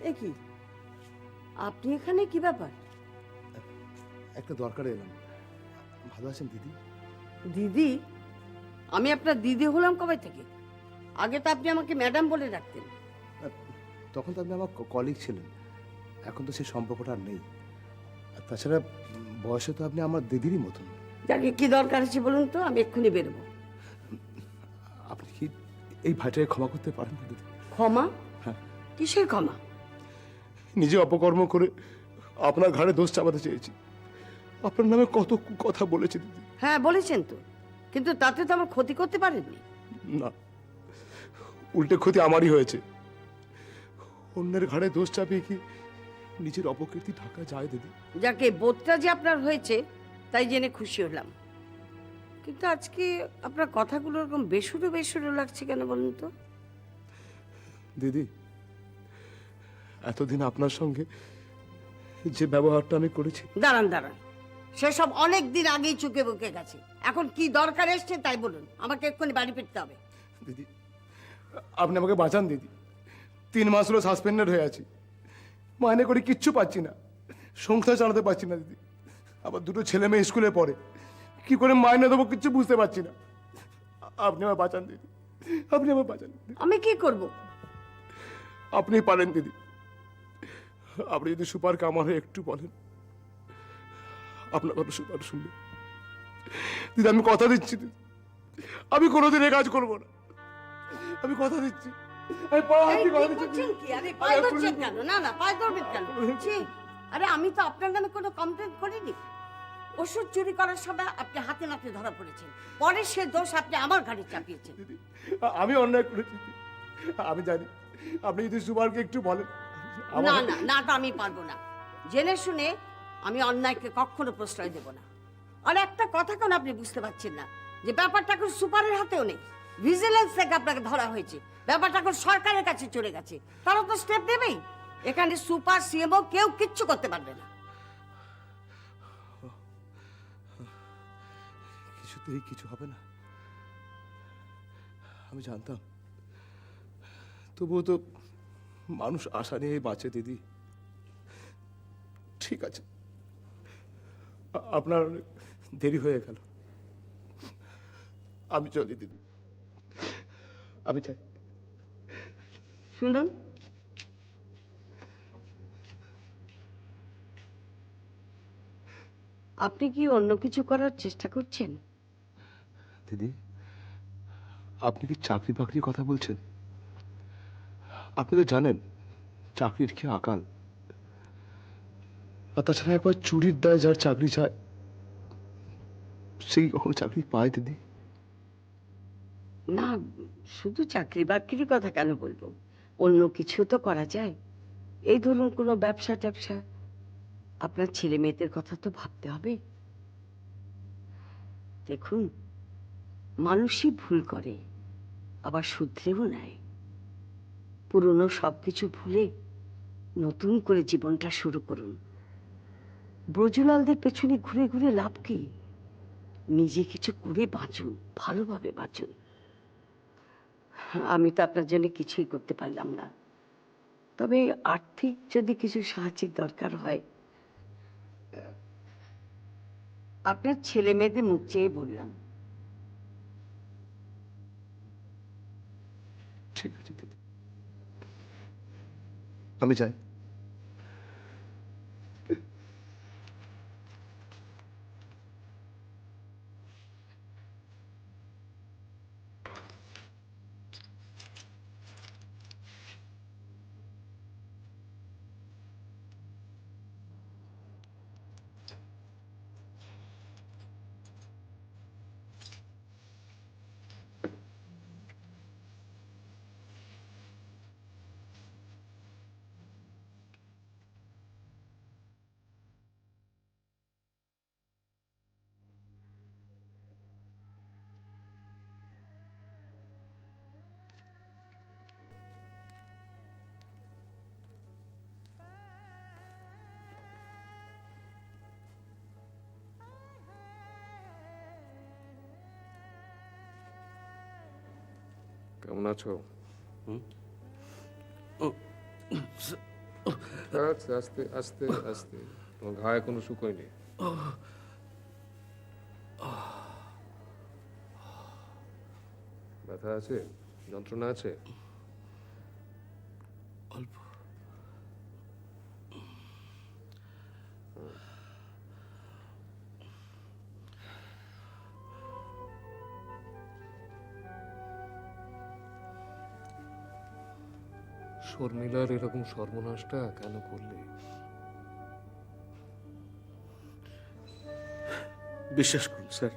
এ কি, আপনি এখানে? কি ব্যাপার? একটা দরকারে এলাম। ভালো আছেন দিদি? দিদি? আমি আপনার দিদি হলাম কবে থেকে? আগে তো আপনি আমাকে ম্যাডাম বলে ডাকতেন। তখন তো আপনি আমার কলিগ ছিলেন, এখন তো সেই সম্পর্কটা আর নেই। আর তাছাড়া বয়সে তো আপনি আমার দিদিরই মতন। যাকে কি দরকার আছে বলুন তো, আমি এক্ষুনি বেরোবো। আপনি কি এই ভাইটাকে ক্ষমা করতে পারেন না দিদি? ক্ষমা? হ্যাঁ। কিসের ক্ষমা? নিজে অপকর্ম করে আপনার ঘাড়ে দোষ চাপাতে চেয়েছি। আপনার নামে কত কথা বলেছি দিদি। হ্যাঁ বলেছেন তো, কিন্তু তাতে তো আমার ক্ষতি করতে পারেননি। না, উল্টে ক্ষতি আমারই হয়েছে। অন্যের ঘাড়ে দোষ চাপিয়ে কি নিজের অপকীর্তি ঢাকা যায় দিদি? যাকে বোধটা যে আপনার হয়েছে তাই জেনে খুশি হলাম, কিন্তু আজকে আপনার কথাগুলো এরকম বেসুরো বেসুরো লাগছে কেন বলুন তো? দিদি, এতদিন আপনার সঙ্গে যে ব্যবহারটা আমি করেছি। দাঁড়ান দাঁড়ান, সেসব অনেক দিন আগেই চুকে বুকে গেছে। এখন কি দরকার এসছে তাই বলুন, আমাকে এক্ষুনি বাড়ি ফিরতে হবে। দিদি, আপনি আমাকে বাঁচান দিদি। 3 মাস হলো সাসপেন্ডেড হয়ে আছি, মাইনে করে কিচ্ছু পাচ্ছি না, সংসার চালাতে পারছি না দিদি। আবার 2টো ছেলে মেয়ে স্কুলে পড়ে, কি করে মাইনে দেবো কিচ্ছু বুঝতে পারছি না। আপনি আমার বাঁচান দিদি, আপনি আমার বাঁচান। আমি কি করব? আপনি পারেন দিদি। আপনি যদি সুপার কামার হয়ে একটু বলেন, আপনার কথা সুপার শুনবে। দিদি আমি কথা দিচ্ছি দিদি, আমি কোনোদিন এ কাজ করবো না, আমি কথা দিচ্ছি। আমি পা হাতে কথা দিচ্ছি দিদি। কি আরে পায়ে ধরছেন কেন? না না, পায়ে ধরবেন কেন? ছি, আরে আমি তো আপনার নামে কোনো কমপ্লেন করিনি। ওষুধ চুরি করার সময় আপনি হাতে নাতে ধরা পড়েছেন, পরে সে দোষ আপনি আমার ঘাড়ে চাপিয়েছেন। দিদি আমি অন্যায় করেছি দিদি। আমি জানি, আপনি যদি সুপারকে একটু বলেন। না না, নাটা আমি পারবো না। জেনে শুনে আমি অন্যায়কে কখনো প্রশ্রয় দেব না। আর একটা কথা কেন আপনি বুঝতে পারছেন না, যে ব্যাপারটা এখন সুপারের হাতেও নেই। ভিজিলেন্স থেকে আপনাকে ধরা হয়েছে, ব্যাপারটা এখন সরকারের কাছে চলে গেছে। তারা তো স্টেপ নেবেই। এখানে সুপার সিএমও কেউ কিচ্ছু করতে পারবে না। কিছুতেই কিছু হবে না, আমি জানতাম। তবুও তো মানুষ আশা নিয়ে বাঁচে দিদি। ঠিক আছে, আপনার দেরি হয়ে গেল, আমি চলি দিদি, আমি চাই। শুনুন, আপনি কি অন্য কিছু করার চেষ্টা করছেন? দিদি, আপনি কি চাকরি বাকরির কথা বলছেন? আপনি তো জানেন চাকরির কি আকাল। আর তাছাড়া একবার চুরির দায় যার চাকরি চায়, সেই কখনো চাকরি পায় দিদি? না, শুধু চাকরি বাকরির কথা কেন বলবো, অন্য কিছু তো করা যায়। এই ধরুন কোনো ব্যবসা ট্যাবসা। আপনার ছেলে মেয়েদের কথা তো ভাবতে হবে। দেখুন, মানুষই ভুল করে, আবার শুধরেও নেয়। পুরনো সবকিছু ভুলে নতুন করে জীবনটা শুরু করুন। ব্রজলালদের পেছনে ঘুরে ঘুরে লাভ কি? নিজে কিছু করে বাঁচুন, ভালোভাবে বাঁচুন। আমি তো আপনার জন্য কিছুই করতে পারলাম না, তবে আর্থিক যদি কিছু সাহায্যের দরকার হয়, আপনার ছেলে মেয়েদের মুখ চেয়ে বললাম। ঠিক আছে দিদি, আমি যাই। কেমন আছো? আচ্ছা, আস্তে আস্তে আস্তে, তোমার ঘা এখনো শুকোয়নি। ব্যথা আছে, যন্ত্রণা আছে? অল্প। শর্মিলার এরকম সর্বনাশটা কেন করলে? বিশ্বাস করুন স্যার,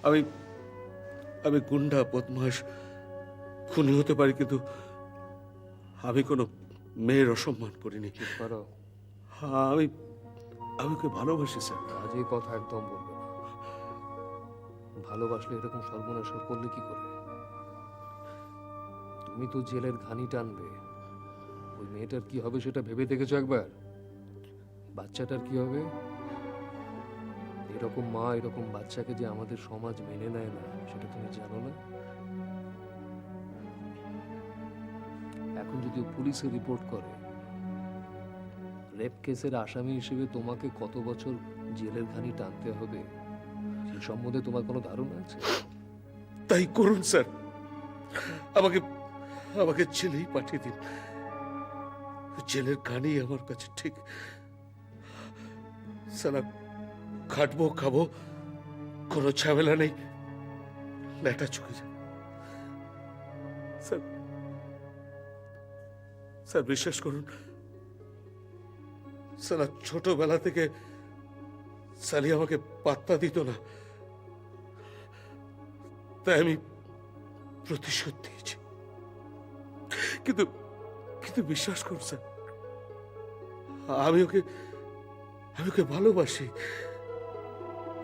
আমি আমি গুন্ডা, বদমাস, খুনি হতে পারি, কিন্তু আমি কোনো মেয়ের অসম্মান করিনি। চুপ করো, আমি আমি ওকে ভালোবাসি স্যার। আজই কথা একদম বলবে না। ভালোবাসলে এরকম সর্বনাশ করলে কি করে? তুমি তো জেলের ঘানি টানবে, ওই মেয়েটার কি হবে সেটা ভেবে দেখেছো একবার? বাচ্চাটার কি হবে? এরকম মা এরকম বাচ্চাকে যে আমাদের সমাজ মেনে নেয় না, সেটা তুমি জানো না? এখন যদি পুলিশে রিপোর্ট করে, রেপ কেসের আসামি হিসেবে তোমাকে কত বছর জেলের ঘানি টানতে হবে, সেই সম্বন্ধে তোমার কোনো ধারণা আছে? তাই করুন স্যার, আমাকে আমাকে জেলেই পাঠিয়ে দিন। জেলের গানই আমার কাছে ঠিক। সালা খাটবো, খাবো, কোনো ঝামেলা নেই, লেটা চুকে যায়। স্যার স্যার বিশ্বাস করুন, সালা ছোটবেলা থেকে সালি আমাকে পাত্তা দিত না, তাই আমি প্রতিশোধ দিয়েছি। কিন্তু কিন্তু বিশ্বাস করুন স্যার, আমি ওকে ভালোবাসি।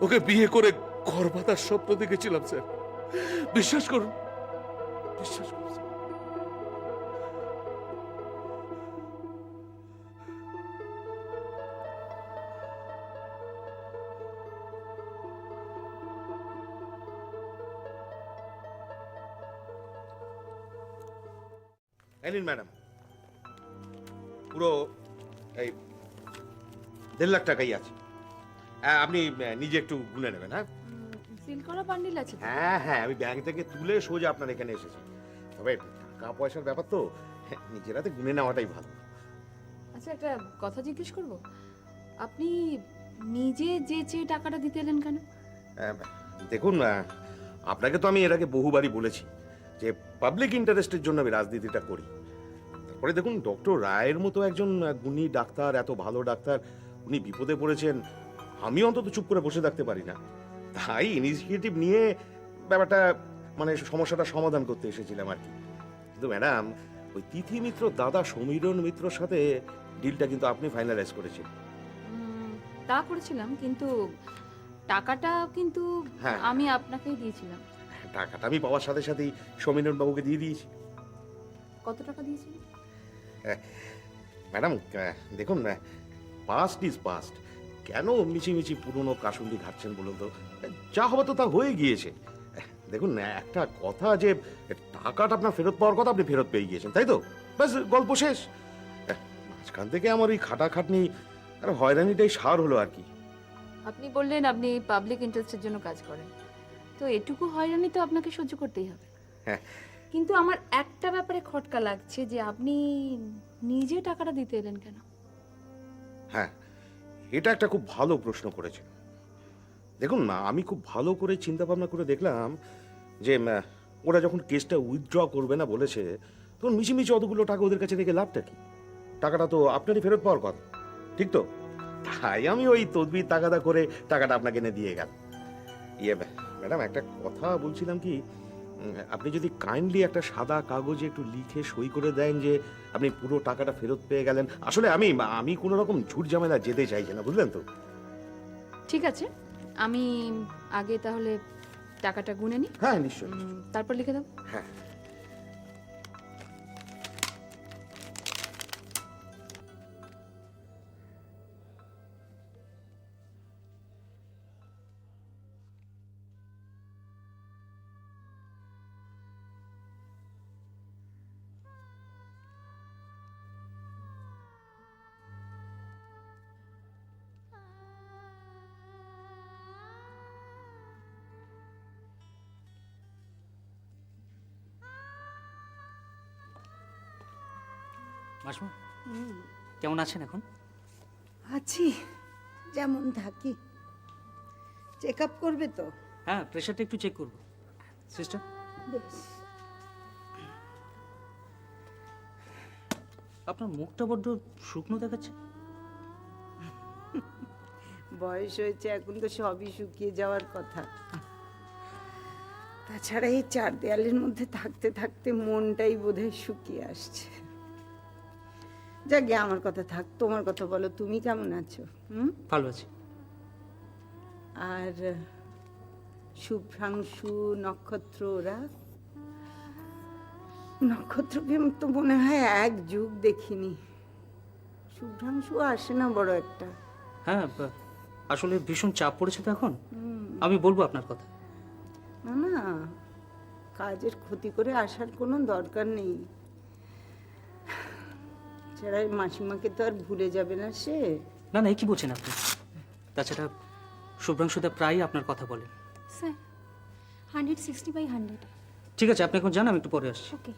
ওকে বিয়ে করে ঘর বাঁধার স্বপ্ন দেখেছিলাম স্যার। বিশ্বাস করুন, বিশ্বাস করুন স্যার। এই নিন ম্যাডাম, পুরো এই 1.5 লাখ টাকাই আছে। আপনি নিজে একটু গুনে নেবেন। হ্যাঁ সিল করা বান্ডিল আছে তো? হ্যাঁ হ্যাঁ, আমি ব্যাংক থেকে তুলে সোজা আপনার এখানে এসেছি। তবে টাকা পয়সার ব্যাপার তো, নিজের হাতে গুনে নেওয়াটাই ভালো। আচ্ছা, একটা কথা জিজ্ঞেস করব, আপনি নিজে যে চেয়ে টাকাটা দিতে এলেন কেন? দেখুন, আপনাকে তো আমি এর আগে বহুবারই বলেছি যে পাবলিক ইন্টারেস্টের জন্য আমি রাজনীতিটা করি। তারপরে দেখুন, ডক্টর রায়ের মতো একজন গুণী ডাক্তার, এত ভালো ডাক্তার, উনি বিপদে পড়েছেন, আমি অন্তত চুপ করে বসে থাকতে পারি না। তাই ইনিশিয়েটিভ নিয়ে ব্যাপারটা, মানে সমস্যাটা সমাধান করতে এসেছিলাম আর কি। কিন্তু ম্যাডাম, ওই তিথি মিত্র দাদা সমীরণ মিত্রর সাথে ডিলটা কিন্তু আপনি ফাইনালাইজ করেছেন। তা করেছিলাম, কিন্তু টাকাটা কিন্তু হ্যাঁ। আমি আপনাকেই দিয়েছিলাম। টাকাটা আমি পাওয়ার সাথে সাথেই সমীরণ বাবুকে দিয়ে দিয়েছি। কত টাকা দিয়েছিলেন? ম্যাডাম দেখুন, পাস্ট ইজ পাস্ট, কেন মিছিমিছি পুরনো কাসুন্দি ঘাটছেন বলুন তো? যা হবে তো তা হয়ে গিয়েছে। দেখুন, একটা কথা যে টাকাটা আপনার ফেরত পাওয়ার কথা, আপনি ফেরত পেয়ে গিয়েছেন, তাই তো? ব্যাস, গল্প শেষ। মাঝখান থেকে আমার ওই খাটাখাটনি আর হয়রানিটাই সার হলো আর কি। আপনি বললেন আপনি পাবলিক ইন্টারেস্টের জন্য কাজ করেন, তো এটুকু হয়রানি তো আপনাকে সহ্য করতেই হবে। হ্যাঁ। কিন্তু আমার একটা ব্যাপারে খটকা লাগছে, যে আপনি নিজে টাকাটা দিতে এলেন কেন? হ্যাঁ, এটা একটা খুব ভালো প্রশ্ন করেছেন। দেখুন না, আমি খুব ভালো করে চিন্তা ভাবনা করে দেখলাম যে ওরা যখন কেসটা উইথড্র করবে না বলেছে, তখন মিছিমিছি অতগুলো টাকা ওদের কাছে রেখে লাভটা কি? টাকাটা তো আপনারই ফেরত পাওয়ার কথা, ঠিক তো? তাই আমি ওই তদবির তাগাদা করে টাকাটা আপনাকে এনে দিয়ে গেল। ম্যাডাম, একটা কথা বলছিলাম কি, আপনি যদি কাইন্ডলি একটা সাদা কাগজে একটু লিখে সই করে দেন যে আপনি পুরো টাকাটা ফেরত পেয়ে গেলেন। আসলে আমি কোনো রকম ঝুট ঝামেলা যেতে চাইছি না, বুঝলেন তো? ঠিক আছে, আমি আগে তাহলে টাকাটা গুনে নিই। হ্যাঁ, নিশ্চয়ই। তারপর লিখে দাও। হ্যাঁ। মাসমা কেমন আছেন এখন? আছি যেমন থাকি। চেক আপ করবে তো? হ্যাঁ, প্রেশারটা একটু চেক করবো। সিস্টার, বেশ। আপনার মুখটা বড্ড শুকনো দেখাচ্ছে। বয়স হয়েছে, এখন তো সবই শুকিয়ে যাওয়ার কথা। তাছাড়া এই চার দেয়ালের মধ্যে থাকতে থাকতে মনটাই বোধহয় শুকিয়ে আসছে। যাকে আমার কথা থাক, তোমার কথা বলো, তুমি কেমন আছো? ভালো আছি। আর শুভ্রাংশু, নক্ষত্র, ওরা? নক্ষত্রকে আমি তো মনে হয় এক যুগ দেখিনি। শুভ্রাংশু আসে না বড় একটা। হ্যাঁ, আসলে ভীষণ চাপ পড়েছে তো এখন। আমি বলবো আপনার কথা। না না, কাজের ক্ষতি করে আসার কোনো দরকার নেই। ছাড়া মাসিমাকে তো আর ভুলে যাবে না সে। না না, কি বলছেন আপনি? তাছাড়া শুভ্রাংশুদা প্রায়ই আপনার কথা বলেন। স্যার 160/100। ঠিক আছে, আপনি এখন যান, আমি একটু পরে আসছি। ওকে।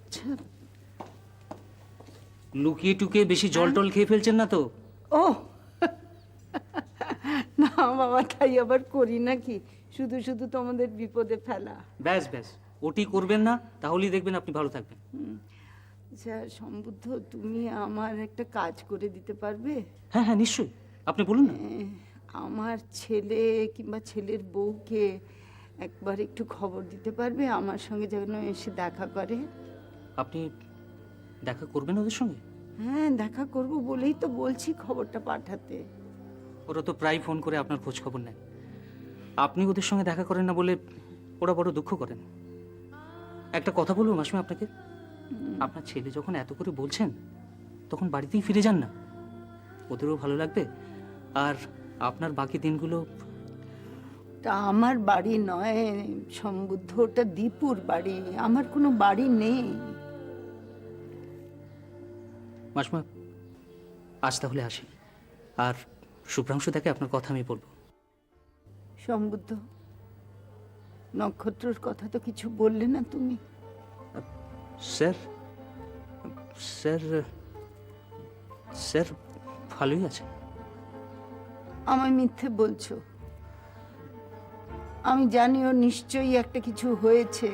আচ্ছা, লুকিয়ে টুকিয়ে বেশি জল টল খেয়ে ফেলছেন না তো? ও না বাবা, তাই আবার করি নাকি? শুধু শুধু তোমাদের বিপদে ফেলা। ব্যাস ব্যাস, ওটি করবেন না, তাহলেই দেখবেন আপনি ভালো থাকবেন। আচ্ছা সম্বুদ্ধ, তুমি আমার একটা কাজ করে দিতে পারবে? হ্যাঁ হ্যাঁ, নিশ্চয়ই, আপনি বলুন না। আমার ছেলে কিংবা ছেলের বউকে একবার একটু খবর দিতে পারবে? আমার সঙ্গে যেন এসে দেখা করে। আপনি দেখা করবেন ওদের সঙ্গে? হ্যাঁ, দেখা করব বলেই তো বলছি খবরটা পাঠাতে। ওরা তো প্রায় ফোন করে আপনার খোঁজ খবর নেয়। আপনি ওদের সঙ্গে দেখা করেন না বলে ওরা বড় দুঃখ করেন। একটা কথা বলবো মাসিমা আপনাকে, আপনার ছেলে যখন এত করে বলছেন তখন বাড়িতেই ফিরে যান না, ওদেরও ভালো লাগবে। আর আপনার বাকি দিনগুলো। তা আমার বাড়ি নয় সম্বুদ্ধ, ওটা দীপুর বাড়ি, আমার কোনো বাড়ি নেই। মাসিমা, আজ তাহলে আসি। আর শুভ্রাংশু দেখে আপনার কথা আমি বলবো। সম্বুদ্ধ, নক্ষত্রর কথা তো কিছু বললে না তুমি? স্যার স্যার স্যার ভালোই আছে। আমায় মিথ্যে বলছো? আমি জানি ওর নিশ্চয়ই একটা কিছু হয়েছে।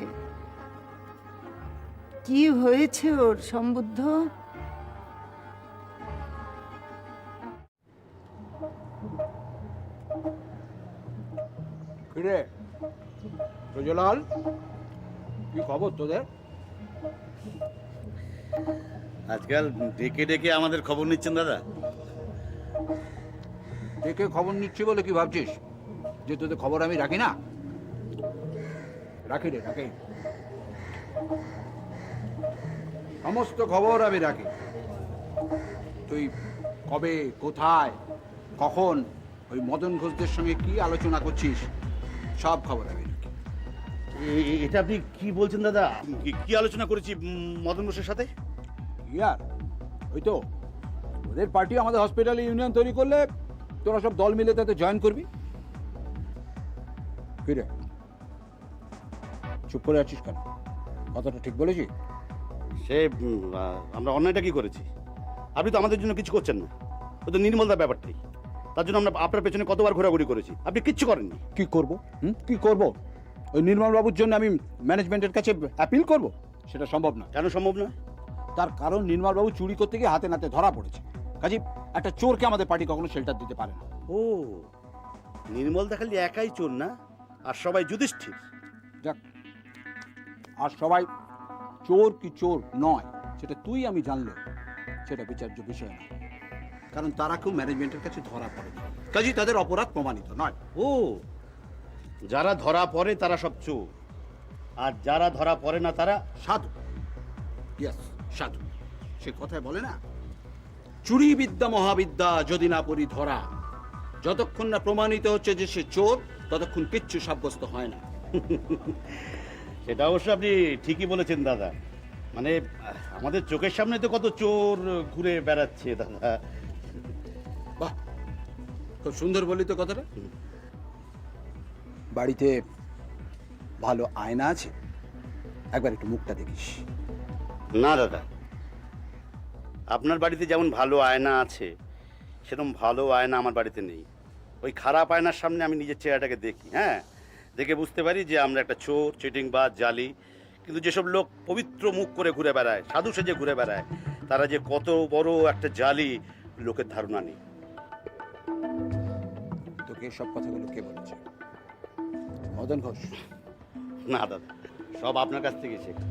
কি হয়েছে ওর সম্বুদ্ধ? কিরে রোজলাল, কি খবর তোদের? আজকাল ডেকে ডেকে আমাদের খবর নিচ্ছেন দাদা। দেখে খবর নিচ্ছি বলে কি ভাবছিস যে তোদের খবর আমি রাখি না? রাখি রে, রাখি। সমস্ত খবর আমি রাখি। তুই কবে, কোথায়, কখন ওই মদন ঘোষদের সঙ্গে কি আলোচনা করছিস সব খবর আমি রাখি। এটা আপনি কি বলছেন দাদা? কি আলোচনা করেছি মদন ঘোষের সাথে? ইয়ার ওই তো ওদের পার্টি আমাদের হসপিটালে ইউনিয়ন তৈরি করলে তোরা সব দল মিলে তাতে জয়েন করবি। কি রে, চুপ করে আছিস কেন? কথাটা ঠিক বলেছি? সে আমরা অন্যায়টা কি করেছি? আপনি তো আমাদের জন্য কিছু করছেন না। ও তো নির্মলদার ব্যাপারটাই, তার জন্য আমরা আপনার পেছনে কতবার ঘোরাঘুরি করেছি, আপনি কিচ্ছু করেননি। কি করব? কি করব? ওই নির্মল বাবুর জন্য আমি ম্যানেজমেন্টের কাছে অ্যাপিল করব? সেটা সম্ভব না। কেন সম্ভব না? তার কারণ নির্মল বাবু চুরি করতে গিয়ে হাতে নাতে ধরা পড়েছে। কাজে একটা চোরকে আমাদের পার্টি কখনো শেল্টার দিতে পারে না। ও, নির্মল দেখালি একাই চোর না, আর সবাই যুধিষ্ঠির। যাক, আর সবাই চোর কি চোর নয় সেটা তুই আমি জানলে সেটা বিচার্য বিষয় না, কারণ তারা কেউ ম্যানেজমেন্টের কাছে ধরা পড়ে, কাজেই তাদের অপরাধ প্রমাণিত নয়। ও, যারা ধরা পড়ে তারা সব চোর, আর যারা ধরা পড়ে না তারা সাধু। ইয়েস, সাধু। সে কথায় বলে না, চুরি বিদ্যা মহাবিদ্যা যদি না পড়ি ধরা, যতক্ষণ না প্রমাণিত হচ্ছে যে সে চোর ততক্ষণ কিচ্ছু সাব্যস্ত হয় না। সেটা অবশ্য আপনি ঠিকই বলেছেন দাদা। মানে আমাদের চোখের সামনে তো কত চোর ঘুরে বেড়াচ্ছে দাদা। বাহ, খুব সুন্দর বলি তো কথাটা। বাড়িতে ভালো আয়না আছে? একবার একটু মুখটা দেখিস। না দাদা, আপনার বাড়িতে যেমন ভালো আয়না আছে সেরকম ভালো আয়না আমার বাড়িতে নেই। ওই খারাপ আয়নার সামনে আমি নিজের চেহারাটাকে দেখি, হ্যাঁ, দেখে বুঝতে পারি যে আমরা একটা চোর, চিটিংবাজ, জালি। কিন্তু যেসব লোক পবিত্র মুখ করে ঘুরে বেড়ায়, সাধু সেজে ঘুরে বেড়ায়, তারা যে কত বড় একটা জালি লোকের ধারণা নেই। তোকে সব কথাগুলো কে বলেছে? মদন ঘোষ? না দাদা, সব আপনার কাছ থেকে শেখা।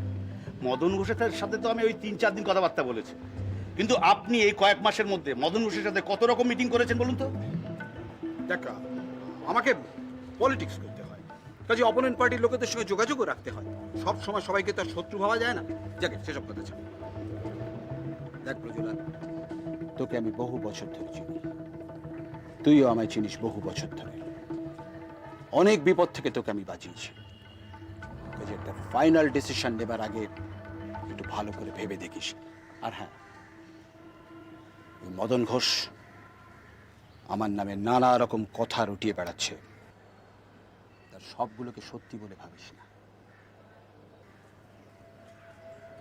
মদন ঘোষের সাথে তো আমি ওই 3-4 দিন কথাবার্তা বলেছি, কিন্তু আপনি এই কয়েক মাসের মধ্যে মদন ঘোষের সাথে কত রকম মিটিং করেছেন বলুন তো? দেখা, আমাকে পলিটিক্স করতে হয়, কাজে অপোনেন্ট পার্টির লোকেদের সঙ্গে যোগাযোগও রাখতে হয়। সব সময় সবাইকে তার শত্রু ভাবা যায় না। যাকে সেসব কথা ছাড়। দেখ প্রজুলাল, তোকে আমি বহু বছর ধরে চিনি, তুইও আমায় চিনিস বহু বছর ধরে। অনেক বিপদ থেকে তোকে আমি বাঁচিয়েছি। কাজে একটা ফাইনাল ডিসিশন নেবার আগে একটু ভালো করে ভেবে দেখিস। আর হ্যাঁ, ওই মদন ঘোষ আমার নামে নানা রকম কথা রটিয়ে বেড়াচ্ছে, তার সবগুলোকে সত্যি বলে ভাবিস না।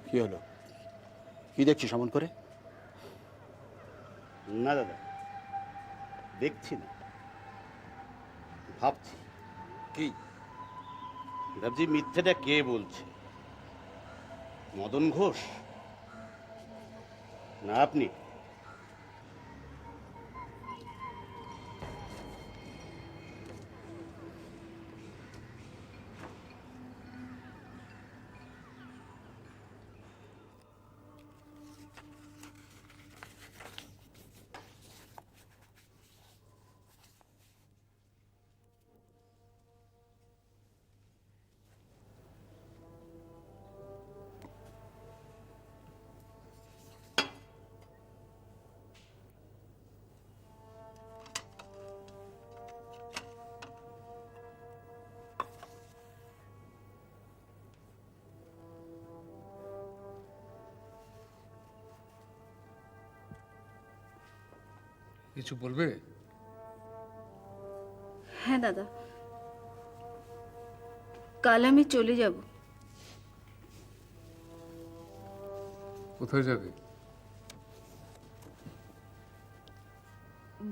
কি হলো, কি দেখছিস অমন করে? না দাদা, দেখছি না, ভাবছি। কি ভাবছি মিথ্যেটা কে বলছে, মদন ঘোষ না আপনি? কিছু বলবে? হ্যাঁ দাদা, কাল আমি চলে যাব। কোথায় যাবে?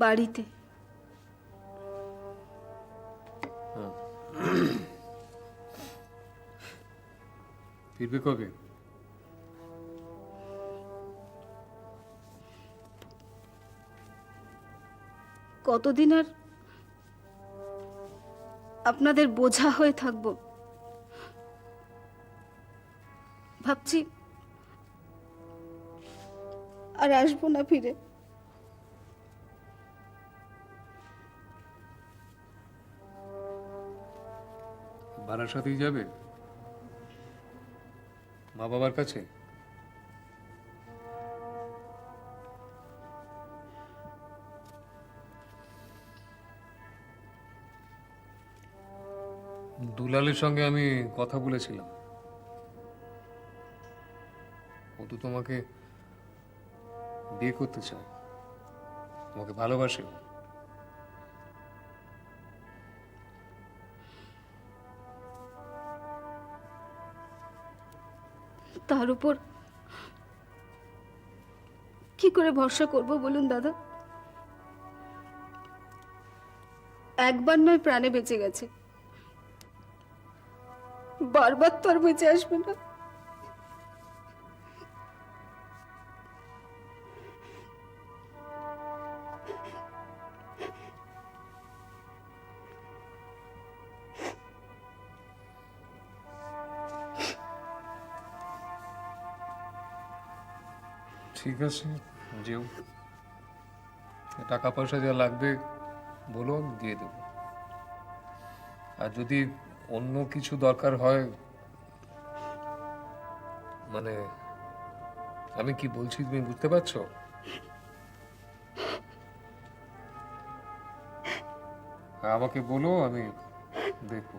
বাড়িতে। ফিরবে কবে? কতদিন আর আপনাদের বোঝা হয়ে থাকবো ভাবছি, আর আসবো না ফিরে। বারাসাতেই যাবে? মা বাবার কাছে? দুলালের সঙ্গে আমি কথা বলেছিলাম, ও তো তোমাকে বিয়ে করতে চায়, তোমাকে ভালোবাসে। তার উপর কি করে ভরসা করব বলুন দাদা? একবার নয় প্রাণে বেঁচে গেছে, বারবার তো আর বেঁচে আসবে না। ঠিক আছে, যেও। টাকা পয়সা যা লাগবে বলো, আমি দিয়ে দেবো। আর যদি অন্য কিছু দরকার হয়, মানে আমি কি বলছি তুমি বুঝতে পারছো? আমাকে বলো, আমি দেখবো।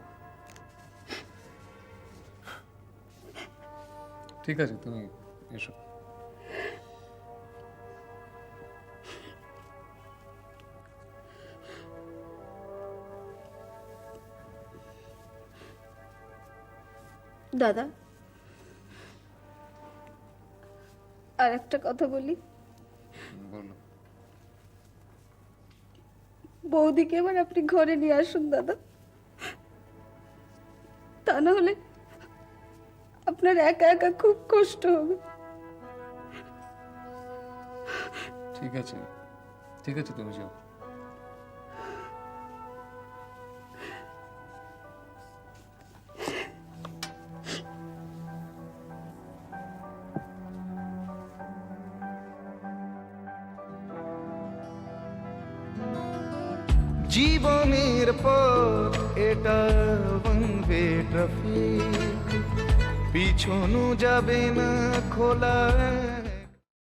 ঠিক আছে, তুমি এসো। দাদা, আর একটা কথা বলি, বলো। বৌদিকে এবার আপনি ঘরে নিয়ে আসুন দাদা, তা না হলে আপনার একা একা খুব কষ্ট হবে। ঠিক আছে, ঠিক আছে, তুমি যাও। জীবনের পথ এটা ওয়ান ওয়ে ট্রাফিক, পিছনো যাবে না খোলা